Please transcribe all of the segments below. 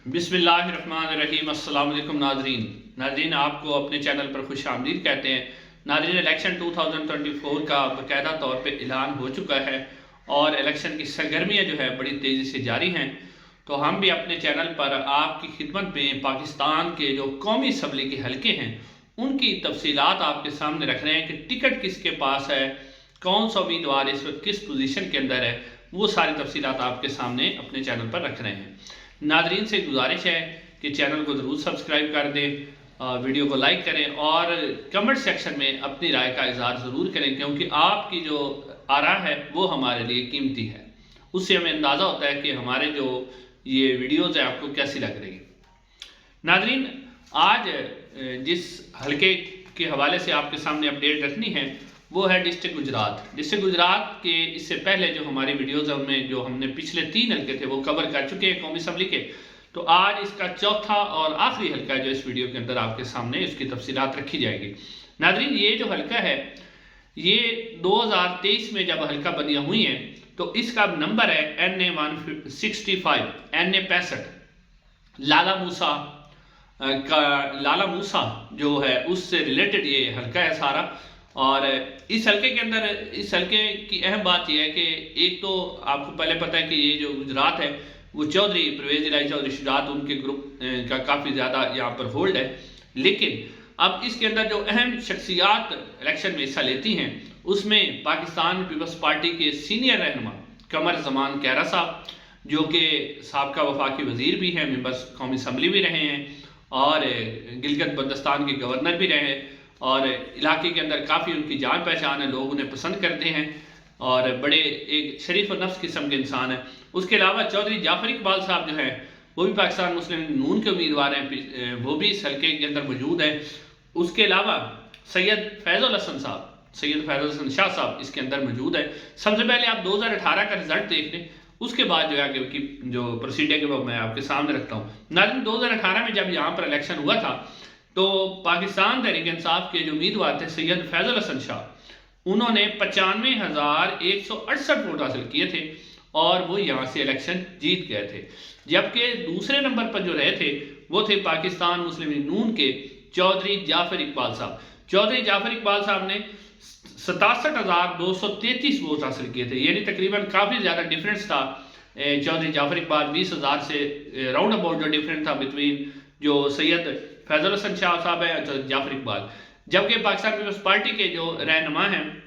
बिस्मिल्लाहिर्रहमानिर्रहीम। अस्सलाम वालेकुम नाजरीन, आप को अपने चैनल पर खुश आमदीद कहते हैं। नाजरीन, इलेक्शन 2024 का बाकायदा तौर पे ऐलान हो चुका है और इलेक्शन की सरगर्मियाँ जो है बड़ी तेज़ी से जारी हैं। तो हम भी अपने चैनल पर आपकी खिदमत में पाकिस्तान के जो कौमी असम्बली के हलके हैं उनकी तफसीलात आपके सामने रख रहे हैं कि टिकट किसके पास है, कौन सा उम्मीदवार इस वक्त किस पोजीशन के अंदर है, वो सारी तफसीलात आपके सामने अपने चैनल पर रख रहे हैं। नाजरीन से गुजारिश है कि चैनल को ज़रूर सब्सक्राइब कर दें, वीडियो को लाइक करें और कमेंट सेक्शन में अपनी राय का इजहार ज़रूर करें, क्योंकि आपकी जो आरा है वो हमारे लिए कीमती है। उससे हमें अंदाज़ा होता है कि हमारे जो ये वीडियोज़ हैं आपको कैसी लग रही है। नाजरीन, आज जिस हलके के हवाले से आपके सामने अपडेट रखनी है वो है डिस्ट्रिक्ट गुजरात। डिस्ट्रिक्ट गुजरात के इससे पहले जो हमारी वीडियोज़ हैं उनमें जो हमने पिछले 3 हलके थे वो कवर कर चुके हैं कौमी असम्बली के। तो आज इसका चौथा और आखिरी हलका जो इस वीडियो के अंदर आपके सामने इसकी तफसीलात रखी जाएगी। नाजरीन, ये जो हलका है ये 2023 में जब हलका बनिया हुई है तो इसका नंबर है NA-165 NA-65। लाला मूसा जो है उससे रिलेटेड ये हलका है सारा। और इस हलके के अंदर इस हलके की अहम बात यह है कि एक तो आपको पहले पता है कि ये जो गुजरात है वो चौधरी परवेज इलाही चौधरी शुजात उनके ग्रुप का काफ़ी ज़्यादा यहाँ पर होल्ड है। लेकिन अब इसके अंदर जो अहम शख्सियात इलेक्शन में हिस्सा लेती हैं उसमें पाकिस्तान पीपल्स पार्टी के सीनियर रहनुमा कमर ज़मान कैरा साहब, जो कि साबका वफाकी वज़ीर भी हैं, मेंबर्स कौमी असम्बली भी रहे हैं और गिलगित बल्तिस्तान के गवर्नर भी रहे हैं और इलाके के अंदर काफ़ी उनकी जान पहचान है, लोग उन्हें पसंद करते हैं और बड़े एक शरीफ और नफ्स किस्म के इंसान हैं। उसके अलावा चौधरी जाफर इकबाल साहब जो हैं वो भी पाकिस्तान मुस्लिम नून के उम्मीदवार हैं, वो भी इस हलके के अंदर मौजूद हैं। उसके अलावा सैयद फैज़ुल हसन शाह साहब इसके अंदर मौजूद है। सबसे पहले आप 2018 का रिजल्ट देख लें, उसके बाद जो है आगे की जो प्रोसीडिंग है वो मैं आपके सामने रखता हूँ। नाज़रीन, 2018 में जब यहाँ पर इलेक्शन हुआ था तो पाकिस्तान तहरीक इंसाफ के जो उम्मीदवार थे सैयद फैज़ुल हसन शाह, उन्होंने 95,168 वोट हासिल किए थे और वो यहाँ से इलेक्शन जीत गए थे। जबकि दूसरे नंबर पर जो रहे थे वो थे पाकिस्तान मुस्लिम नून के चौधरी जाफर इकबाल साहब। चौधरी जाफर इकबाल साहब ने 67,233 वोट हासिल किए थे, यानी तकरीबन काफ़ी ज़्यादा डिफरेंस था। चौधरी जाफर इकबाल 20,000 से राउंड अबाउट जो डिफरेंस था बिटवीन जो सैयद फैज़ुल हसन शाह साहब है और जाफर इकबाल। जबकि पाकिस्तान पीपल्स पार्टी के जो रहनुमा हैं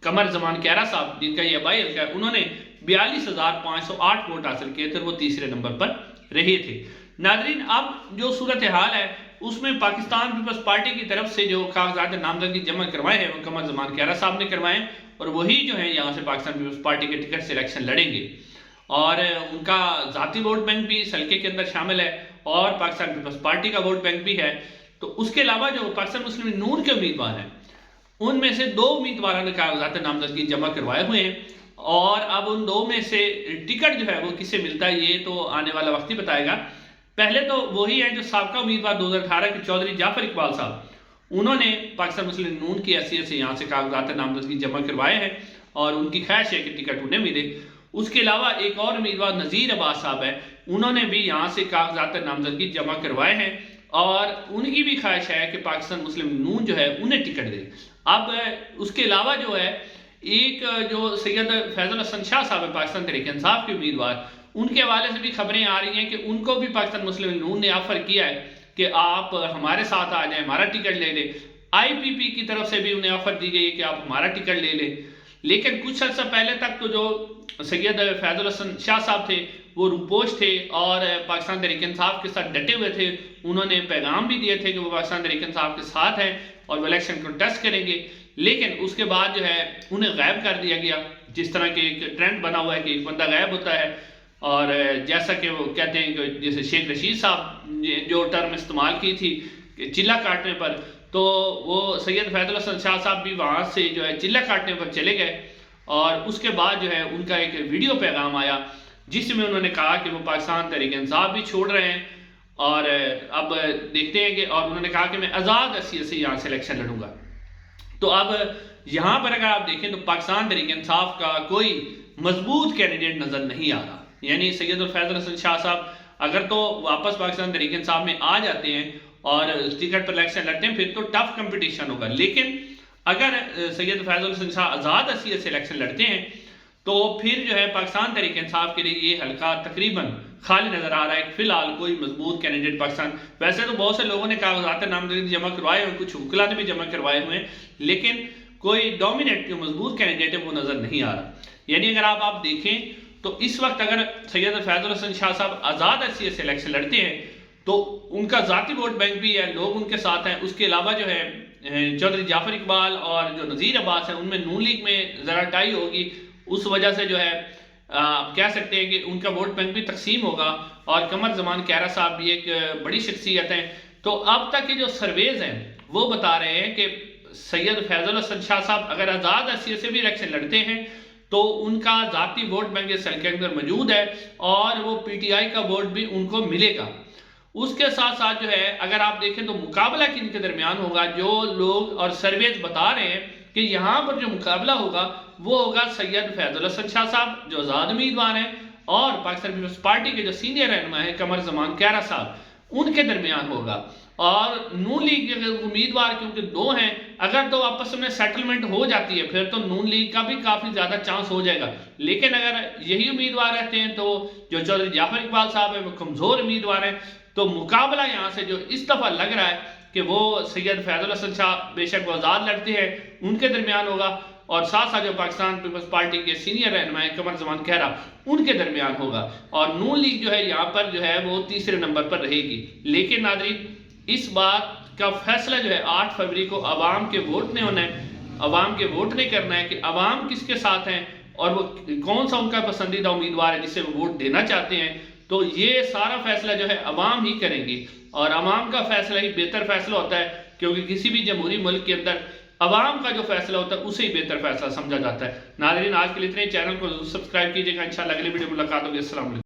कमर ज़मान कैरा साहब, जिनका ये आबाई हल्का है, उन्होंने 42,508 वोट हासिल किए थे, वो तीसरे नंबर पर रहे थे। नाजरीन, अब जो सूरत हाल है उसमें पाकिस्तान पीपल्स पार्टी की तरफ से जो कागजात नामजदगी जमा करवाए हैं वो कमर ज़मान कैरा साहब ने करवाए और वही जो है यहाँ से पाकिस्तान पीपल्स पार्टी के टिकट से इलेक्शन लड़ेंगे और उनका ज़ाती वोट बैंक भी इस हल्के के अंदर शामिल है और पाकिस्तान पीपल्स पार्टी का वोट बैंक भी है। तो उसके अलावा जो पाकिस्तान मुस्लिम नून के उम्मीदवार हैं उनमें से 2 उम्मीदवारों ने कागजात नामजदगी जमा करवाए हुए हैं और अब उन 2 में से टिकट जो है वो किसे मिलता है ये तो आने वाला वक्त ही बताएगा। पहले तो वही है जो साबका उम्मीदवार 2018 के चौधरी जाफर इकबाल साहब, उन्होंने पाकिस्तान मुस्लिम नून की हैसियत से यहाँ से कागजात नामजदगी जमा करवाए हैं और उनकी ख्वाहिश है कि टिकट उन्हें मिले। उसके अलावा एक और उम्मीदवार नज़ीर अब्बास साहब है, उन्होंने भी यहाँ से कागजात नामजदगी जमा करवाए हैं और उनकी भी ख्वाहिश है कि पाकिस्तान मुस्लिम नून जो है उन्हें टिकट दे। अब उसके अलावा जो है एक जो सैयद फैज़ुल हसन शाह साहब है पाकिस्तान तहरीक इंसाफ के उम्मीदवार, उनके हवाले से भी खबरें आ रही हैं कि उनको भी पाकिस्तान मुस्लिम नून ने ऑफर किया है कि आप हमारे साथ आ जाएं, हमारा टिकट ले लें। IPP की तरफ से भी उन्हें ऑफर दी गई है कि आप हमारा टिकट ले लें। लेकिन कुछ अर्सा पहले तक तो जो सैयद फैज़ुल हसन शाह साहब थे वो रूपोश थे और पाकिस्तान तहरीक इंसाफ के साथ डटे हुए थे। उन्होंने पैगाम भी दिए थे कि वो पाकिस्तान तहरीक इंसाफ के साथ हैं और वो इलेक्शन कंटेस्ट करेंगे। लेकिन उसके बाद जो है उन्हें गायब कर दिया गया, जिस तरह के एक ट्रेंड बना हुआ है कि एक बंदा गायब होता है और जैसा कि वो कहते हैं कि जैसे शेख रशीद साहब जो टर्म इस्तेमाल की थी चिल्ला काटने पर, तो वो सैयद फैज़ुल हसन शाह साहब भी वहाँ से जो है चिल्ला काटने पर चले गए और उसके बाद जो है उनका एक वीडियो पैगाम आया जिसमें उन्होंने कहा कि वो पाकिस्तान तहरीक इंसाफ भी छोड़ रहे हैं और अब देखते हैं कि और उन्होंने कहा कि मैं आज़ाद हैसियत से यहाँ से इलेक्शन लड़ूंगा। तो अब यहाँ पर अगर आप देखें तो पाकिस्तान तहरीक इंसाफ का कोई मजबूत कैंडिडेट नज़र नहीं आ रहा, यानी सैयद फैज़ुल हसन शाह साहब اگر تو واپس پاکستان تحریک انصاف میں آ جاتے ہیں اور ٹکٹ پر الیکشن لڑتے ہیں پھر تو ٹف کمپٹیشن ہوگا، لیکن اگر سید فیض الحسن شاہ آزاد حیثیت سے الیکشن لڑتے ہیں تو پھر جو ہے پاکستان تحریک انصاف کے لیے یہ حلقہ تقریباً خالی نظر آ رہا ہے، فی الحال کوئی مضبوط کینڈیڈیٹ پاکستان، ویسے تو بہت سے لوگوں نے کاغذات نامزدگی جمع کروائے ہوئے، کچھ وکلا نے بھی جمع کروائے ہوئے ہیں، لیکن کوئی ڈومینیٹ جو مضبوط کینڈیڈیٹ ہے وہ نظر نہیں آ رہا۔ یعنی اگر آپ دیکھیں تو اس وقت اگر سید فیض الحسن شاہ صاحب آزاد حیثیت سے الیکشن لڑتے ہیں تو ان کا ذاتی ووٹ بینک بھی ہے، لوگ ان کے ساتھ ہیں، اس کے علاوہ جو ہے چودھری جعفر اقبال اور جو نذیر عباس ہیں ان میں نون لیگ میں ذرا ٹائی ہوگی، اس وجہ سے جو ہے کہہ سکتے ہیں کہ ان کا ووٹ بینک بھی تقسیم ہوگا، اور قمر زمان کیرا صاحب بھی ایک بڑی شخصیت ہیں۔ تو اب تک کے جو سرویز ہیں وہ بتا رہے ہیں کہ سید فیض الحسن شاہ صاحب اگر آزاد حیثیت سے بھی الیکشن لڑتے ہیں تو ان کا ذاتی ووٹ بینک اس حلقے کے اندر موجود ہے اور وہ پی ٹی آئی کا ووٹ بھی ان کو ملے گا۔ اس کے ساتھ ساتھ جو ہے اگر آپ دیکھیں تو مقابلہ کن کے درمیان ہوگا، جو لوگ اور سرویز بتا رہے ہیں کہ یہاں پر جو مقابلہ ہوگا وہ ہوگا سید فیض الحسن شاہ صاحب جو آزاد امیدوار ہیں اور پاکستان پیپلز پارٹی کے جو سینئر رہنما ہیں قمر زمان کیرا صاحب، ان کے درمیان ہوگا۔ اور نون لیگ کے امیدوار کیونکہ دو ہیں، اگر تو آپس میں سیٹلمنٹ ہو جاتی ہے پھر تو نون لیگ کا بھی کافی زیادہ چانس ہو جائے گا، لیکن اگر یہی امیدوار رہتے ہیں تو جو چودھری جعفر اقبال صاحب ہیں وہ کمزور امیدوار ہیں، تو مقابلہ یہاں سے جو اس دفعہ لگ رہا ہے کہ وہ سید فیض الحسن شاہ بے شک وہ آزاد لڑتے ہیں ان کے درمیان ہوگا، اور ساتھ ساتھ جو پاکستان پیپلز پارٹی کے سینئر رہنما ہیں قمر زمان کیرا ان کے درمیان ہوگا، اور نون لیگ جو ہے یہاں پر جو ہے وہ تیسرے نمبر پر رہے گی۔ لیکن ناظرین اس بات کا فیصلہ جو ہے 8 فروری کو عوام کے ووٹ نے ہونا ہے، عوام کے ووٹ نے کرنا ہے کہ عوام کس کے ساتھ ہیں اور وہ کون سا ان کا پسندیدہ امیدوار ہے جسے وہ ووٹ دینا چاہتے ہیں۔ تو یہ سارا فیصلہ جو ہے عوام ہی کریں گی، اور عوام کا فیصلہ ہی بہتر فیصلہ ہوتا ہے، کیونکہ کسی بھی جمہوری ملک کے اندر عوام کا جو فیصلہ ہوتا ہے اسے ہی بہتر فیصلہ سمجھا جاتا ہے۔ ناظرین آج کے لیے اتنے، چینل کو سبسکرائب کیجئے گا، انشاءاللہ اگلی ویڈیو ملاقات ہوگی۔ السلام علیکم۔